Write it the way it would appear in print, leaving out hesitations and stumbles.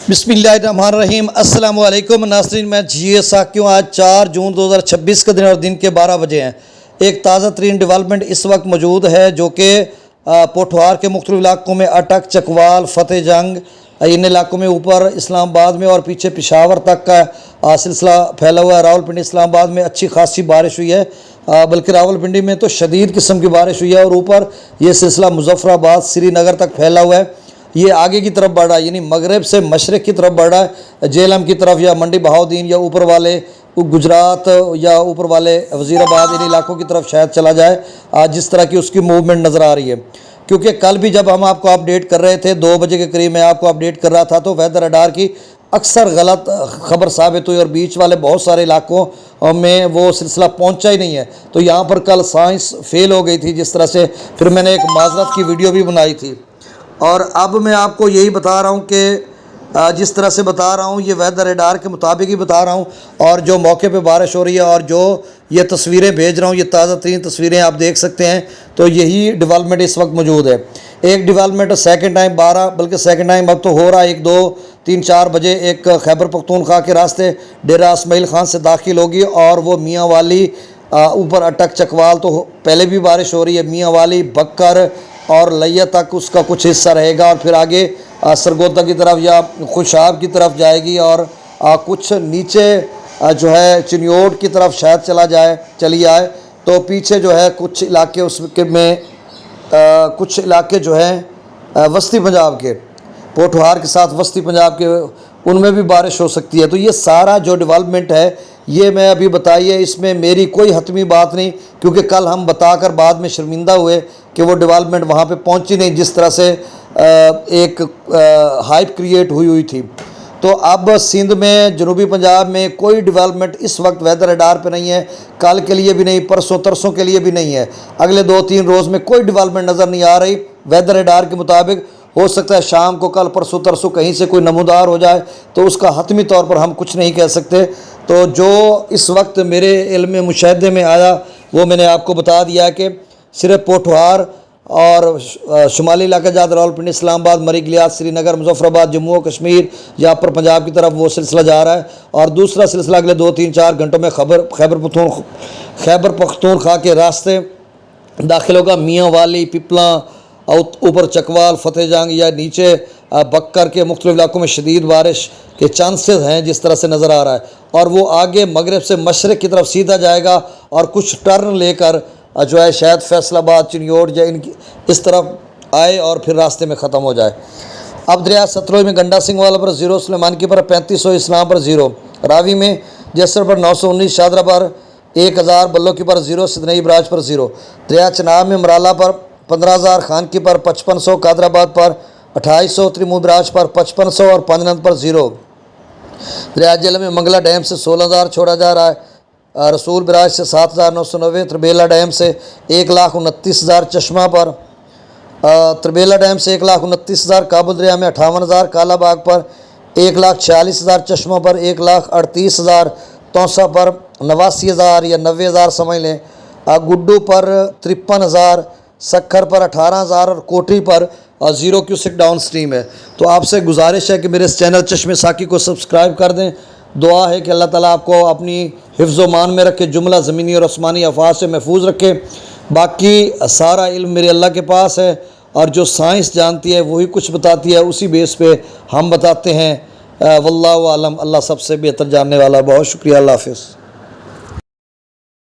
बिस्मिल्लाहिर्रहमानिर्रहीम। अस्सलाम वालेकुम नाज़रीन, मैं जी साक़ी हूँ। आज 4 जून 2026 का दिन और दिन के 12 बजे हैं। एक ताज़ा तरीन डेवलपमेंट इस वक्त मौजूद है जो कि पोठवार के मुख्तलिफ इलाकों में अटक, चकवाल, फतेह जंग, इन इलाकों में ऊपर इस्लामाबाद में और पीछे पेशावर तक का सिलसिला फैला हुआ है। रावलपिंडी इस्लामाबाद में अच्छी खासी बारिश हुई है, बल्कि रावलपिंडी में तो शदीद किस्म की बारिश हुई है और ऊपर ये सिलसिला मुजफ्फराबाद, श्रीनगर तक फैला हुआ है। ये आगे की तरफ बढ़ रहा है, यानी मगरब से मशरक़ की तरफ बढ़ रहा है, जेलम की तरफ या मंडी बहाउद्दीन या ऊपर वाले गुजरात या ऊपर वाले वज़ीराबाद, इन इलाकों की तरफ शायद चला जाए जिस तरह की उसकी मूवमेंट नज़र आ रही है। क्योंकि कल भी जब हम आपको अपडेट कर रहे थे 2 बजे के करीब मैं आपको अपडेट कर रहा था तो वेदर रडार की अक्सर गलत खबर साबित हुई और बीच वाले बहुत सारे इलाकों में वो सिलसिला पहुंचा ही नहीं है। तो यहाँ पर कल साइंस फेल हो गई थी जिस तरह से, फिर मैंने एक माजरत की वीडियो भी बनाई थी। और अब मैं आपको यही बता रहा हूँ कि जिस तरह से बता रहा हूँ ये वेदर रडार के मुताबिक ही बता रहा हूँ, और जो मौके पे बारिश हो रही है और जो ये तस्वीरें भेज रहा हूँ, ये ताज़ा तरीन तस्वीरें आप देख सकते हैं। तो यही डेवलपमेंट इस वक्त मौजूद है। एक डेवलपमेंट सेकंड टाइम 12, बल्कि सेकंड टाइम अब तो हो रहा है 1, 2, 3, 4 बजे एक खैबर पख्तूनख्वा के रास्ते डेरा इस्माइल खान से दाखिल होगी और वो मियाँ वाली ऊपर अटक, चकवाल तो पहले भी बारिश हो रही है, मियाँ वाली, बक्कर और लिया तक उसका कुछ हिस्सा रहेगा और फिर आगे सरगोदा की तरफ या खुशाब की तरफ जाएगी और कुछ नीचे जो है चिन्योट की तरफ शायद चली आए। तो पीछे जो है कुछ इलाके उसके में कुछ इलाके जो हैं वस्ती पंजाब के, पोठवार के साथ वस्ती पंजाब के, उनमें भी बारिश हो सकती है। तो ये सारा जो डेवलपमेंट है ये मैं अभी बताइए, इसमें मेरी कोई हतमी बात नहीं, क्योंकि कल हम बताकर बाद में शर्मिंदा हुए कि वो डेवलपमेंट वहाँ पे पहुँची नहीं जिस तरह से एक हाइप क्रिएट हुई थी। तो अब सिंध में, जनूबी पंजाब में कोई डेवलपमेंट इस वक्त वेदर रडार पे नहीं है, कल के लिए भी नहीं, परसों तरसों के लिए भी नहीं है। अगले 2-3 रोज़ में कोई डेवलपमेंट नज़र नहीं आ रही वेदर रडार के मुताबिक। हो सकता है शाम को, कल परसों तरसों कहीं से कोई नमूदार हो जाए, तो उसका हतमी तौर पर हम कुछ नहीं कह सकते। तो जो इस वक्त मेरे इल्म मुशाहदे में आया वो मैंने आपको बता दिया कि सिर्फ पोठवार और शुमाली इलाका जात, रावलपिंडी, इस्लामाबाद, मरी, गिलियात, श्रीनगर, मुजफ्फराबाद, जम्मू और कश्मीर या पर पंजाब की तरफ वो सिलसिला जा रहा है। और दूसरा सिलसिला अगले 2-3-4 घंटों में खैबर पख्तूनख्वा के रास्ते दाखिल होगा। मियाँ वाली, पिपला, ऊपर चकवाल, फतेह जंग या नीचे बक्कर के मुख्तलिफ इलाकों में शदीद बारिश के चांसेस हैं जिस तरह से नज़र आ रहा है। और वो आगे मगरब से मशरक़ की तरफ सीधा जाएगा और कुछ टर्न लेकर जो है शायद फैसलाबाद, चिन्योट या इनकी इस तरफ आए और फिर रास्ते में ख़त्म हो जाए। अब दरिया सतलुज में गंडा सिंह वाला पर 0, सुलेमान की पर 3500, इस्लाम पर 0, रावी में जैसर पर 919, शादरा पर 1000, बल्लो की पर 0, सिदनई बराज पर 0, दरिया चनाब में मराला पर 15000, खान की पर 5500, कादराबाद पर 2800, त्रिमू बराज पर 5500 और पांजनंद पर 0। दरिया जेलम में मंगला डैम से 16000 छोड़ा जा रहा है, रसूल बराज से 7990, त्रिबेला डैम से 1,29,000, चश्मा पर त्रिबेला डैम से 1,29,000, काबुल दरिया में 58,000, कालाबाग पर 1,46,000, चश्मा पर 1,38,000, तौसा पर 89,000 या 90,000 समझ लें, गुड्डू पर 53,000, सखर पर 18,000 और कोठी पर 0 क्यूसेक डाउन स्ट्रीम है। तो आपसे गुजारिश है कि मेरे इस चैनल चश्मे साकी को सब्सक्राइब कर दें। दुआ है कि अल्लाह ताला आपको अपनी हिफ्ज़ व मान में रखे, जुमला ज़मीनी और आसमानी आफात से महफूज रखे। बाकी सारा इल्म मेरे अल्लाह के पास है और जो साइंस जानती है वही कुछ बताती है, उसी बेस पे हम बताते हैं। वल्लाहु आलम, अल्लाह सबसे बेहतर जानने वाला। बहुत शुक्रिया, अल्लाह हाफ़िज़।